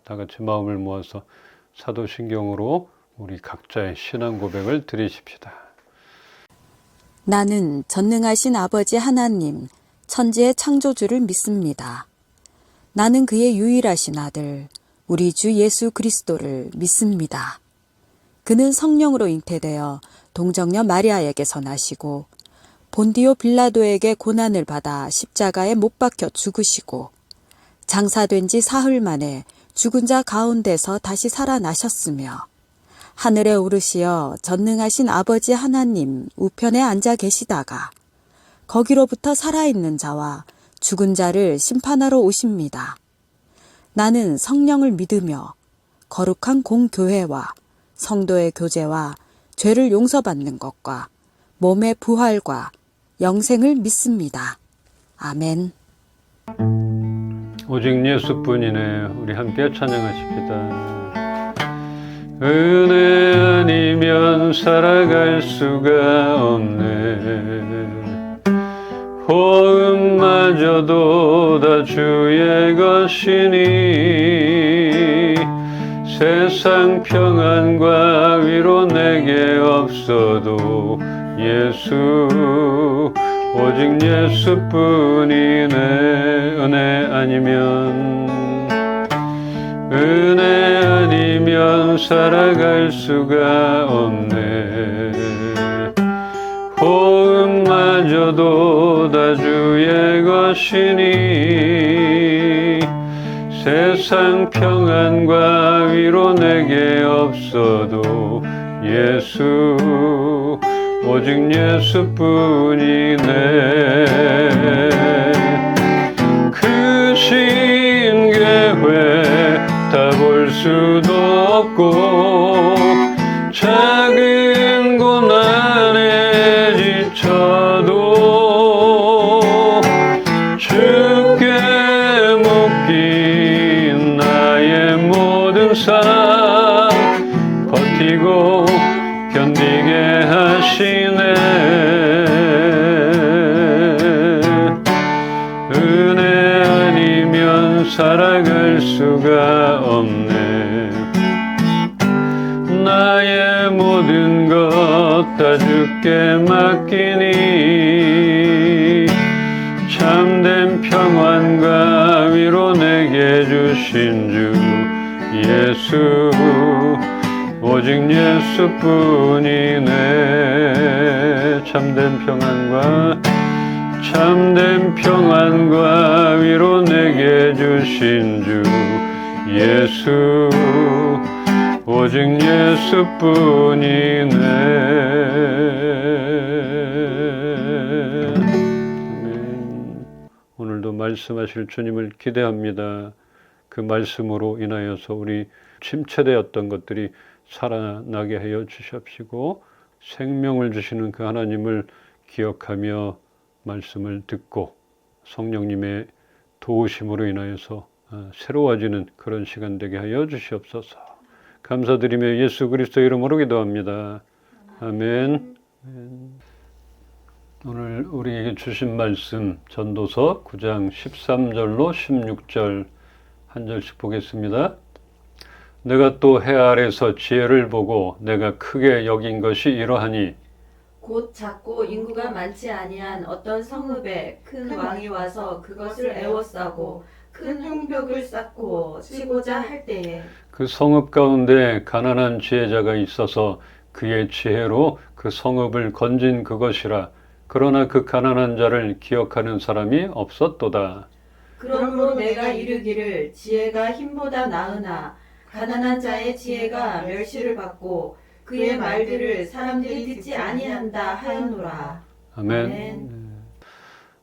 다 같이 마음을 모아서 사도신경으로 우리 각자의 신앙 고백을 드리십시다. 나는 전능하신 아버지 하나님, 천지의 창조주를 믿습니다. 나는 그의 유일하신 아들, 우리 주 예수 그리스도를 믿습니다. 그는 성령으로 잉태되어 동정녀 마리아에게서 나시고 본디오 빌라도에게 고난을 받아 십자가에 못 박혀 죽으시고 장사된 지 사흘 만에 죽은 자 가운데서 다시 살아나셨으며 하늘에 오르시어 전능하신 아버지 하나님 우편에 앉아 계시다가 거기로부터 살아있는 자와 죽은 자를 심판하러 오십니다. 나는 성령을 믿으며 거룩한 공교회와 성도의 교제와 죄를 용서받는 것과 몸의 부활과 영생을 믿습니다. 아멘. 오직 예수뿐이네. 우리 함께 찬양하십시다. 은혜 아니면 살아갈 수가 없네. 호흡마저도 다 주의 것이니 세상 평안과 위로 내게 없어도 예수 오직 예수뿐이네. 은혜 아니면 살아갈 수가 없네. 호흡마저도 다 주의 것이니 세상 평안과 위로 내게 없어도 예수 오직 예수뿐이네. 그 신계회 다 볼 수도 없고 작은 고난에 지쳐도 주께 묶인 나의 모든 삶 버티고 견디게 하시네. 은혜 아니면 살아갈 수가 없네. 나의 모든 것 다 주께 맡기니 참된 평안과 위로 내게 주신 주 예수 오직 예수뿐이네. 참된 평안과 위로 내게 주신 주 예수 오직 예수뿐이네. 오늘도 말씀하실 주님을 기대합니다. 그 말씀으로 인하여서 우리 침체되었던 것들이 살아나게 하여 주시옵시고 생명을 주시는 그 하나님을 기억하며 말씀을 듣고 성령님의 도우심으로 인하여서 새로워지는 그런 시간 되게 하여 주시옵소서. 감사드리며 예수 그리스도 이름으로 기도합니다. 아멘. 오늘 우리에게 주신 말씀 전도서 9장 13절로 16절 한 절씩 보겠습니다. 내가 또 해 아래서 지혜를 보고 내가 크게 여긴 것이 이러하니 곧 작고 인구가 많지 아니한 어떤 성읍에 큰 왕이 와서 그것을 에워싸고 큰 흉벽을 쌓고 치고자 할 때에 그 성읍 가운데 가난한 지혜자가 있어서 그의 지혜로 그 성읍을 건진 그것이라. 그러나 그 가난한 자를 기억하는 사람이 없었도다. 그러므로 내가 이르기를 지혜가 힘보다 나으나 가난한 자의 지혜가 멸시를 받고 그의 말들을 사람들이 듣지 아니한다 하였노라. 아멘.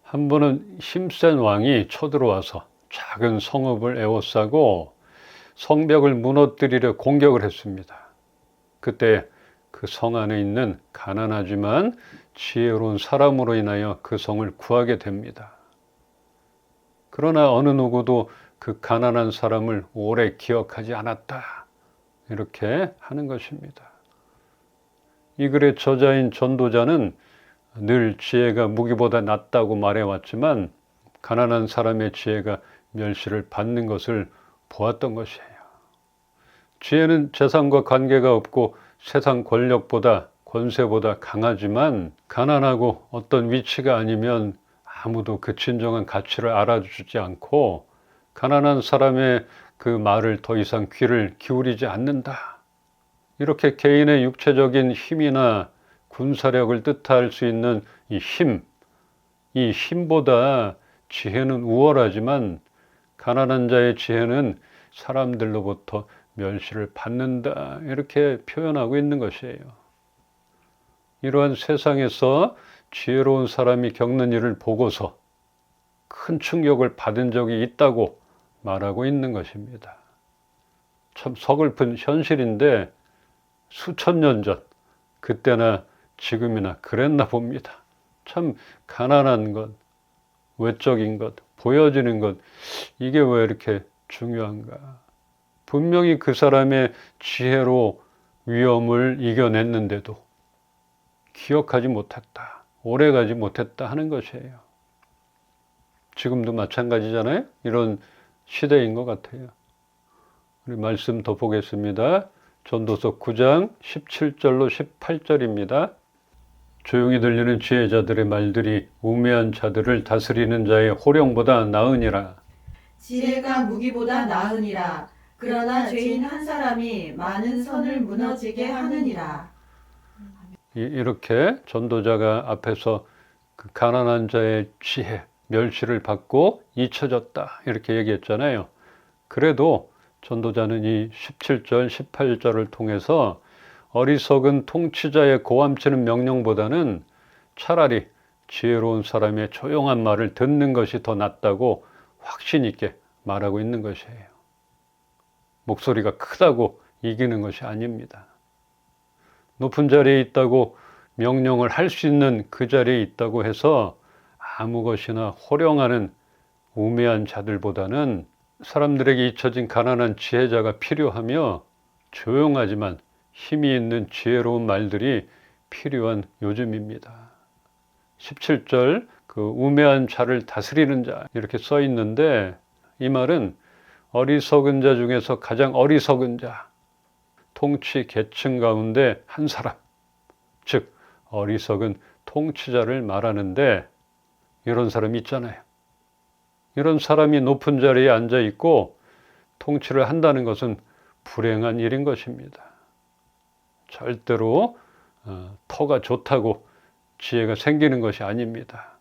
한 번은 힘센 왕이 쳐들어와서 작은 성읍을 에워싸고 성벽을 무너뜨리려 공격을 했습니다. 그때 그 성 안에 있는 가난하지만 지혜로운 사람으로 인하여 그 성을 구하게 됩니다. 그러나 어느 누구도 그 가난한 사람을 오래 기억하지 않았다. 이렇게 하는 것입니다. 이 글의 저자인 전도자는 늘 지혜가 무기보다 낫다고 말해왔지만 가난한 사람의 지혜가 멸시를 받는 것을 보았던 것이에요. 지혜는 재산과 관계가 없고 세상 권력보다 권세보다 강하지만 가난하고 어떤 위치가 아니면 아무도 그 진정한 가치를 알아주지 않고 가난한 사람의 그 말을 더 이상 귀를 기울이지 않는다. 이렇게 개인의 육체적인 힘이나 군사력을 뜻할 수 있는 이 힘보다 지혜는 우월하지만 가난한 자의 지혜는 사람들로부터 멸시를 받는다. 이렇게 표현하고 있는 것이에요. 이러한 세상에서 지혜로운 사람이 겪는 일을 보고서 큰 충격을 받은 적이 있다고 말하고 있는 것입니다. 참 서글픈 현실인데 수천 년 전, 그때나 지금이나 그랬나 봅니다. 참 가난한 것, 외적인 것, 보여지는 것, 이게 왜 이렇게 중요한가? 분명히 그 사람의 지혜로 위험을 이겨냈는데도 기억하지 못했다, 오래가지 못했다 하는 것이에요. 지금도 마찬가지잖아요. 이런 시대인 것 같아요. 우리 말씀 더 보겠습니다. 전도서 9장 17절로 18절입니다. 조용히 들리는 지혜자들의 말들이 우매한 자들을 다스리는 자의 호령보다 나으니라. 지혜가 무기보다 나으니라. 그러나 죄인 한 사람이 많은 선을 무너지게 하느니라. 이렇게 전도자가 앞에서 그 가난한 자의 지혜, 멸시를 받고 잊혀졌다 이렇게 얘기했잖아요. 그래도 전도자는 이 17절, 18절을 통해서 어리석은 통치자의 고함치는 명령보다는 차라리 지혜로운 사람의 조용한 말을 듣는 것이 더 낫다고 확신 있게 말하고 있는 것이에요. 목소리가 크다고 이기는 것이 아닙니다. 높은 자리에 있다고 명령을 할 수 있는 그 자리에 있다고 해서 아무 것이나 호령하는 우매한 자들보다는 사람들에게 잊혀진 가난한 지혜자가 필요하며 조용하지만 힘이 있는 지혜로운 말들이 필요한 요즘입니다. 17절 그 우매한 자를 다스리는 자 이렇게 써 있는데 이 말은 어리석은 자 중에서 가장 어리석은 자, 통치 계층 가운데 한 사람, 즉 어리석은 통치자를 말하는데 이런 사람이 있잖아요. 이런 사람이 높은 자리에 앉아 있고 통치를 한다는 것은 불행한 일인 것입니다. 절대로 터가 좋다고 지혜가 생기는 것이 아닙니다.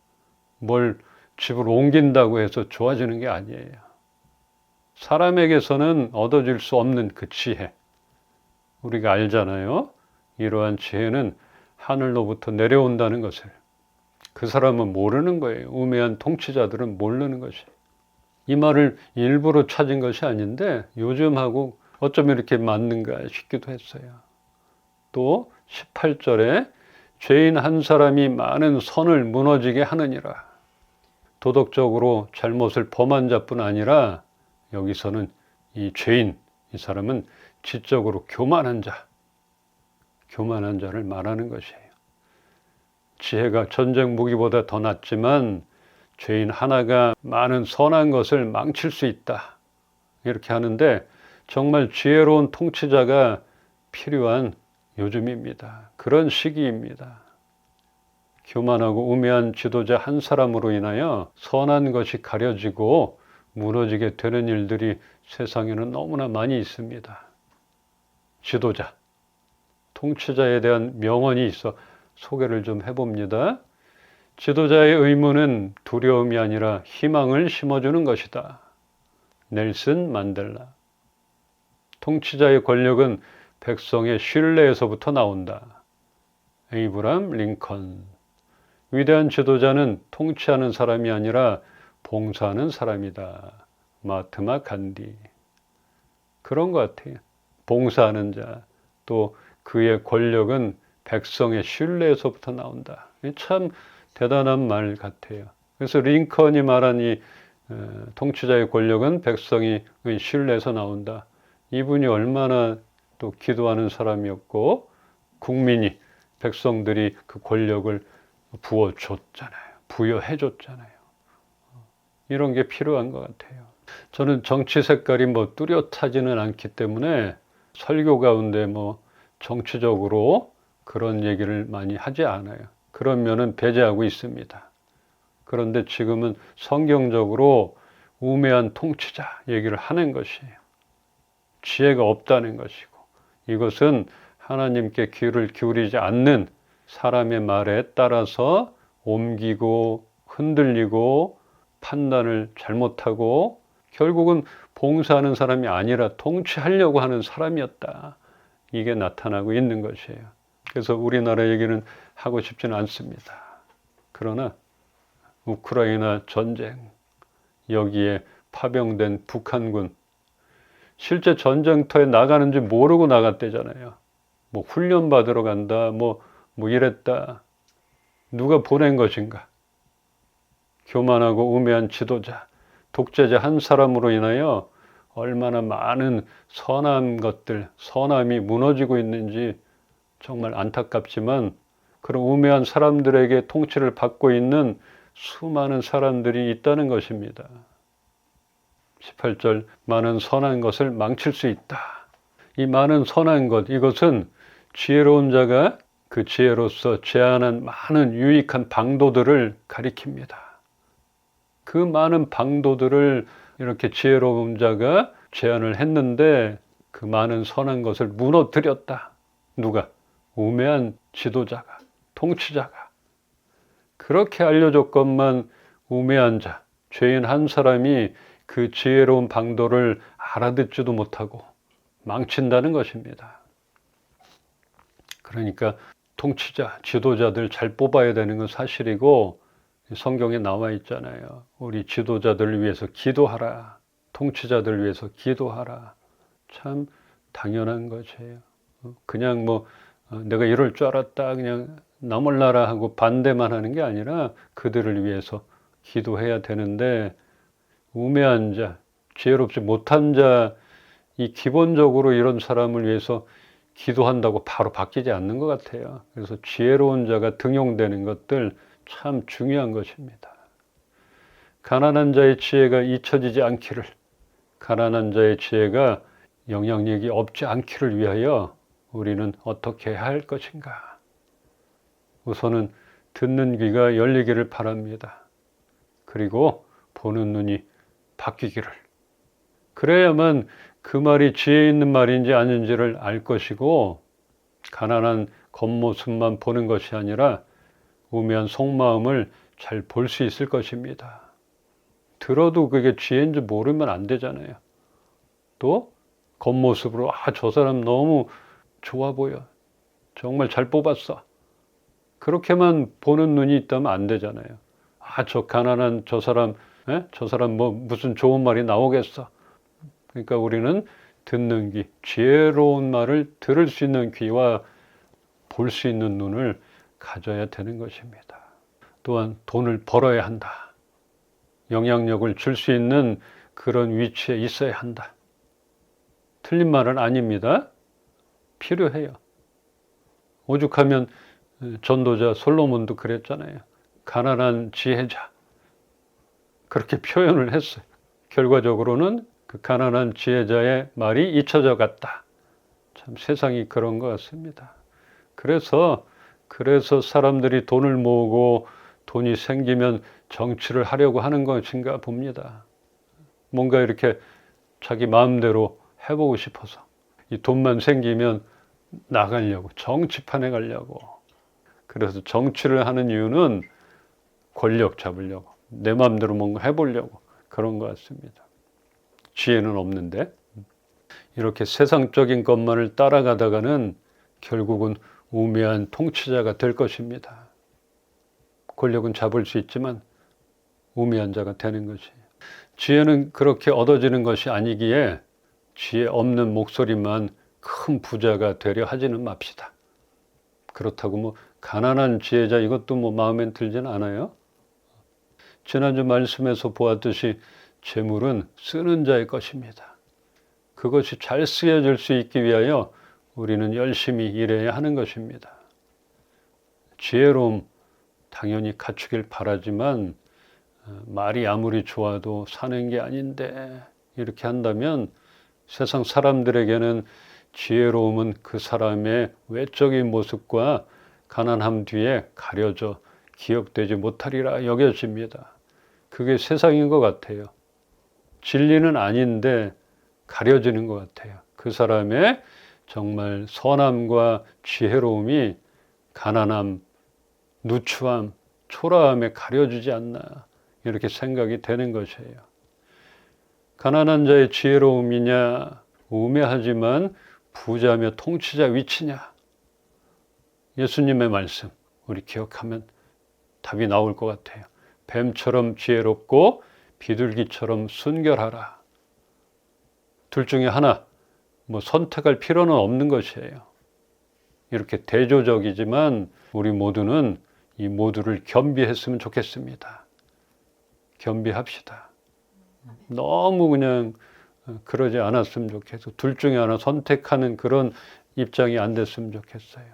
뭘 집으로 옮긴다고 해서 좋아지는 게 아니에요. 사람에게서는 얻어질 수 없는 그 지혜, 우리가 알잖아요. 이러한 지혜는 하늘로부터 내려온다는 것을. 그 사람은 모르는 거예요. 우매한 통치자들은 모르는 것이. 이 말을 일부러 찾은 것이 아닌데 요즘하고 어쩌면 이렇게 맞는가 싶기도 했어요. 또 18절에 죄인 한 사람이 많은 선을 무너지게 하느니라. 도덕적으로 잘못을 범한 자뿐 아니라 여기서는 이 죄인, 이 사람은 지적으로 교만한 자를 말하는 것이에요. 지혜가 전쟁 무기보다 더 낫지만 죄인 하나가 많은 선한 것을 망칠 수 있다. 이렇게 하는데 정말 지혜로운 통치자가 필요한 요즘입니다. 그런 시기입니다. 교만하고 우매한 지도자 한 사람으로 인하여 선한 것이 가려지고 무너지게 되는 일들이 세상에는 너무나 많이 있습니다. 지도자, 통치자에 대한 명언이 있어 소개를 좀 해봅니다. 지도자의 의무는 두려움이 아니라 희망을 심어주는 것이다. 넬슨 만델라. 통치자의 권력은 백성의 신뢰에서부터 나온다. 에이브람 링컨. 위대한 지도자는 통치하는 사람이 아니라 봉사하는 사람이다. 마트마 간디. 그런 것 같아요. 봉사하는 자, 또 그의 권력은 백성의 신뢰에서부터 나온다. 참 대단한 말 같아요. 그래서 링컨이 말한 이 통치자의 권력은 백성의 신뢰에서 나온다. 이분이 얼마나 또 기도하는 사람이었고 국민이, 백성들이 그 권력을 부어줬잖아요. 부여해줬잖아요. 이런 게 필요한 것 같아요. 저는 정치 색깔이 뭐 뚜렷하지는 않기 때문에 설교 가운데 뭐 정치적으로 그런 얘기를 많이 하지 않아요. 그런 면은 배제하고 있습니다. 그런데 지금은 성경적으로 우매한 통치자 얘기를 하는 것이에요. 지혜가 없다는 것이고, 이것은 하나님께 귀를 기울이지 않는 사람의 말에 따라서 옮기고 흔들리고 판단을 잘못하고 결국은 봉사하는 사람이 아니라 통치하려고 하는 사람이었다. 이게 나타나고 있는 것이에요. 그래서 우리나라 얘기는 하고 싶지는 않습니다. 그러나 우크라이나 전쟁, 여기에 파병된 북한군, 실제 전쟁터에 나가는지 모르고 나갔대잖아요. 뭐 훈련 받으러 간다, 뭐 이랬다. 누가 보낸 것인가? 교만하고 우매한 지도자, 독재자 한 사람으로 인하여 얼마나 많은 선한 것들, 선함이 무너지고 있는지 정말 안타깝지만, 그런 우매한 사람들에게 통치를 받고 있는 수많은 사람들이 있다는 것입니다. 18절, 많은 선한 것을 망칠 수 있다. 이 많은 선한 것, 이것은 지혜로운 자가 그 지혜로서 제안한 많은 유익한 방도들을 가리킵니다. 그 많은 방도들을 이렇게 지혜로운 자가 제안을 했는데 그 많은 선한 것을 무너뜨렸다. 누가? 우매한 지도자가, 통치자가. 그렇게 알려줬건만 우매한 자, 죄인 한 사람이 그 지혜로운 방도를 알아듣지도 못하고 망친다는 것입니다. 그러니까 통치자, 지도자들 잘 뽑아야 되는 건 사실이고, 성경에 나와 있잖아요. 우리 지도자들을 위해서 기도하라. 통치자들을 위해서 기도하라. 참 당연한 것이에요. 그냥 내가 이럴 줄 알았다, 그냥 나 몰라라 하고 반대만 하는 게 아니라 그들을 위해서 기도해야 되는데, 우매한 자, 지혜롭지 못한 자, 이 기본적으로 이런 사람을 위해서 기도한다고 바로 바뀌지 않는 것 같아요. 그래서 지혜로운 자가 등용되는 것들 참 중요한 것입니다. 가난한 자의 지혜가 잊혀지지 않기를, 가난한 자의 지혜가 영향력이 없지 않기를 위하여 우리는 어떻게 해야 할 것인가? 우선은 듣는 귀가 열리기를 바랍니다. 그리고 보는 눈이 바뀌기를. 그래야만 그 말이 지혜 있는 말인지 아닌지를 알 것이고, 가난한 겉모습만 보는 것이 아니라 우매한 속마음을 잘 볼 수 있을 것입니다. 들어도 그게 지혜인지 모르면 안 되잖아요. 또 겉모습으로 저 사람 너무 좋아 보여, 정말 잘 뽑았어, 그렇게만 보는 눈이 있다면 안 되잖아요. 저 가난한 저 사람, 저 사람 무슨 좋은 말이 나오겠어. 그러니까 우리는 듣는 귀, 지혜로운 말을 들을 수 있는 귀와 볼 수 있는 눈을 가져야 되는 것입니다. 또한 돈을 벌어야 한다. 영향력을 줄 수 있는 그런 위치에 있어야 한다. 틀린 말은 아닙니다. 필요해요. 오죽하면 전도자 솔로몬도 그랬잖아요. 가난한 지혜자. 그렇게 표현을 했어요. 결과적으로는 그 가난한 지혜자의 말이 잊혀져 갔다. 참 세상이 그런 것 같습니다. 그래서 사람들이 돈을 모으고 돈이 생기면 정치를 하려고 하는 것인가 봅니다. 뭔가 이렇게 자기 마음대로 해보고 싶어서, 이 돈만 생기면 나가려고, 정치판에 가려고. 그래서 정치를 하는 이유는 권력 잡으려고, 내 마음대로 뭔가 해보려고, 그런 것 같습니다. 지혜는 없는데 이렇게 세상적인 것만을 따라가다가는 결국은 우매한 통치자가 될 것입니다. 권력은 잡을 수 있지만 우매한 자가 되는 것이에요. 지혜는 그렇게 얻어지는 것이 아니기에 지혜 없는 목소리만 큰 부자가 되려 하지는 맙시다. 그렇다고 가난한 지혜자 이것도 마음에 들지는 않아요. 지난주 말씀에서 보았듯이 재물은 쓰는 자의 것입니다. 그것이 잘 쓰여질 수 있기 위하여 우리는 열심히 일해야 하는 것입니다. 지혜로움 당연히 갖추길 바라지만 말이 아무리 좋아도 사는 게 아닌데 이렇게 한다면 세상 사람들에게는 지혜로움은 그 사람의 외적인 모습과 가난함 뒤에 가려져 기억되지 못하리라 여겨집니다. 그게 세상인 것 같아요. 진리는 아닌데 가려지는 것 같아요. 그 사람의 정말 선함과 지혜로움이 가난함, 누추함, 초라함에 가려지지 않나 이렇게 생각이 되는 것이에요. 가난한 자의 지혜로움이냐, 우매하지만 부자며 통치자 위치냐. 예수님의 말씀 우리 기억하면 답이 나올 것 같아요. 뱀처럼 지혜롭고 비둘기처럼 순결하라. 둘 중에 하나, 선택할 필요는 없는 것이에요. 이렇게 대조적이지만 우리 모두는 이 모두를 겸비했으면 좋겠습니다. 겸비합시다. 너무 그냥 그러지 않았으면 좋겠어. 둘 중에 하나 선택하는 그런 입장이 안 됐으면 좋겠어요.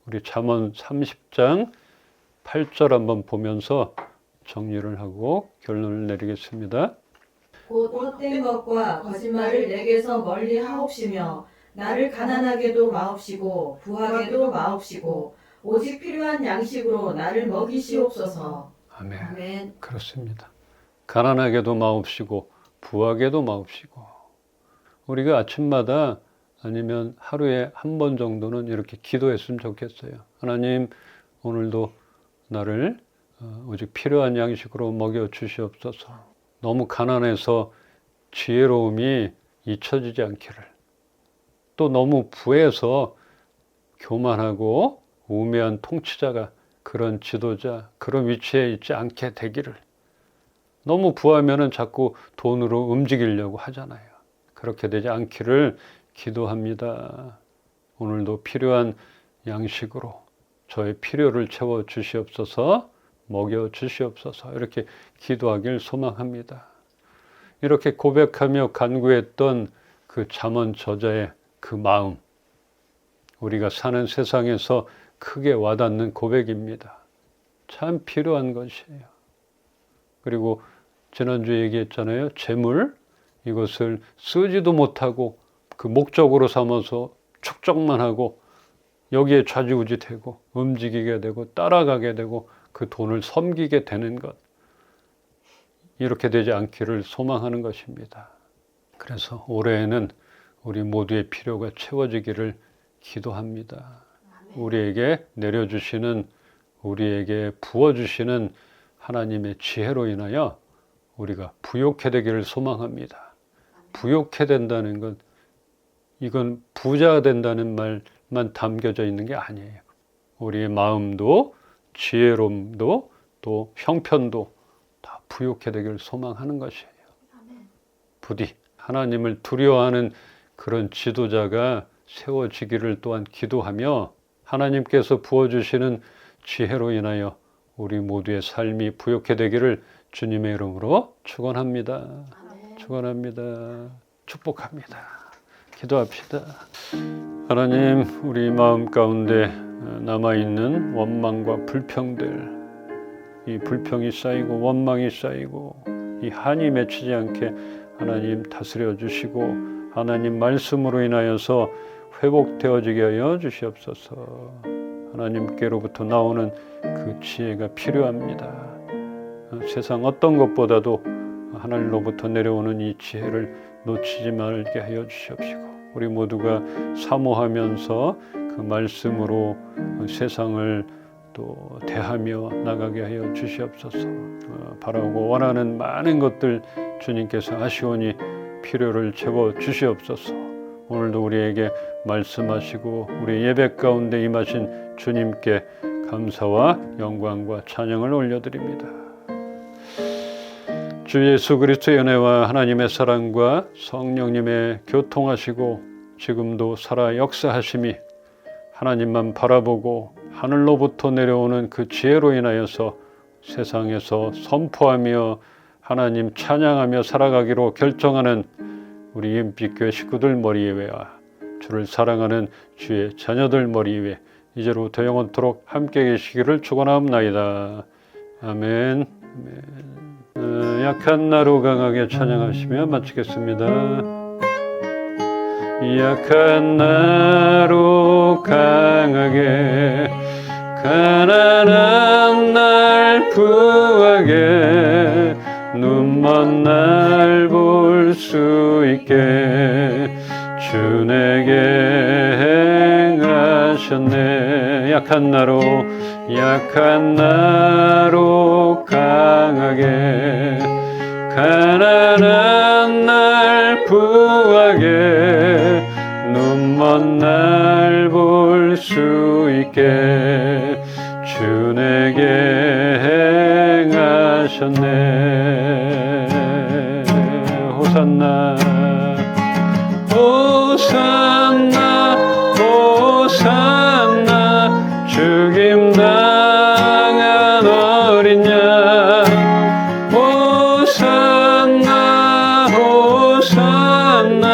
우리 잠언 30장 8절 한번 보면서 정리를 하고 결론을 내리겠습니다. 곧 헛된 것과 거짓말을 내게서 멀리 하옵시며 나를 가난하게도 마옵시고 부하게도 마옵시고 오직 필요한 양식으로 나를 먹이시옵소서. 아멘. 아멘. 그렇습니다. 가난하게도 마옵시고 부하게도 마옵시고. 우리가 아침마다 아니면 하루에 한 번 정도는 이렇게 기도했으면 좋겠어요. 하나님, 오늘도 나를 오직 필요한 양식으로 먹여 주시옵소서. 너무 가난해서 지혜로움이 잊혀지지 않기를. 또 너무 부해서 교만하고 우매한 통치자가 그런 지도자, 그런 위치에 있지 않게 되기를. 너무 부하면은 자꾸 돈으로 움직이려고 하잖아요. 그렇게 되지 않기를 기도합니다. 오늘도 필요한 양식으로 저의 필요를 채워 주시옵소서, 먹여 주시옵소서 이렇게 기도하길 소망합니다. 이렇게 고백하며 간구했던 그 잠언 저자의 그 마음, 우리가 사는 세상에서 크게 와닿는 고백입니다. 참 필요한 것이에요. 그리고 지난주에 얘기했잖아요. 재물, 이것을 쓰지도 못하고 그 목적으로 삼아서 축적만 하고 여기에 좌지우지되고 움직이게 되고 따라가게 되고 그 돈을 섬기게 되는 것. 이렇게 되지 않기를 소망하는 것입니다. 그래서 올해에는 우리 모두의 필요가 채워지기를 기도합니다. 우리에게 내려주시는, 우리에게 부어주시는 하나님의 지혜로 인하여 우리가 부욕해 되기를 소망합니다. 부욕해 된다는 건 이건 부자가 된다는 말만 담겨져 있는 게 아니에요. 우리의 마음도 지혜로움도 또 형편도 다 부욕해 되기를 소망하는 것이에요. 부디 하나님을 두려워하는 그런 지도자가 세워지기를 또한 기도하며 하나님께서 부어주시는 지혜로 인하여 우리 모두의 삶이 부욕해 되기를 주님의 이름으로 축원합니다. 축원합니다. 축복합니다. 기도합시다. 하나님, 우리 마음 가운데 남아있는 원망과 불평들, 이 불평이 쌓이고 원망이 쌓이고 이 한이 맺히지 않게 하나님 다스려 주시고 하나님 말씀으로 인하여서 회복되어지게 하여 주시옵소서. 하나님께로부터 나오는 그 지혜가 필요합니다. 세상 어떤 것보다도 하늘로부터 내려오는 이 지혜를 놓치지 말게 하여 주시옵시고 우리 모두가 사모하면서 그 말씀으로 세상을 또 대하며 나가게 하여 주시옵소서. 바라고 원하는 많은 것들 주님께서 아시오니 필요를 채워 주시옵소서. 오늘도 우리에게 말씀하시고 우리 예배 가운데 임하신 주님께 감사와 영광과 찬양을 올려드립니다. 주 예수 그리스도의 은혜와 하나님의 사랑과 성령님의 교통하시고 지금도 살아 역사하심이 하나님만 바라보고 하늘로부터 내려오는 그 지혜로 인하여서 세상에서 선포하며 하나님 찬양하며 살아가기로 결정하는 우리 임빛교회 식구들 머리 위에와 주를 사랑하는 주의 자녀들 머리 위에 이제로부터 영원토록 함께 계시기를 축원하옵나이다. 아멘. 약한 나로 강하게 찬양하시며 마치겠습니다. 약한 나로 강하게 가난한 날 부하게 눈먼 날 볼 수 있게 주 내게 행하셨네. 약한 나로 강하게 가난한 날 부하게 눈먼 날 볼 수 있게 주 내게 행하셨네. 호산나 호산나 호산나 죽임당한 어린 양 호산나 호산나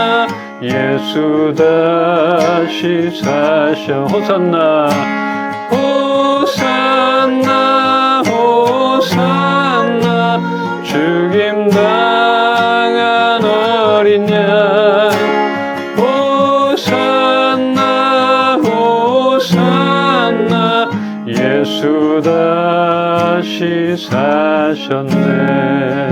예수 다시 사셔. 호산나 호산나 호산나 죽임당한 어린 양 호산나 호산나 예수 다시 사셨네.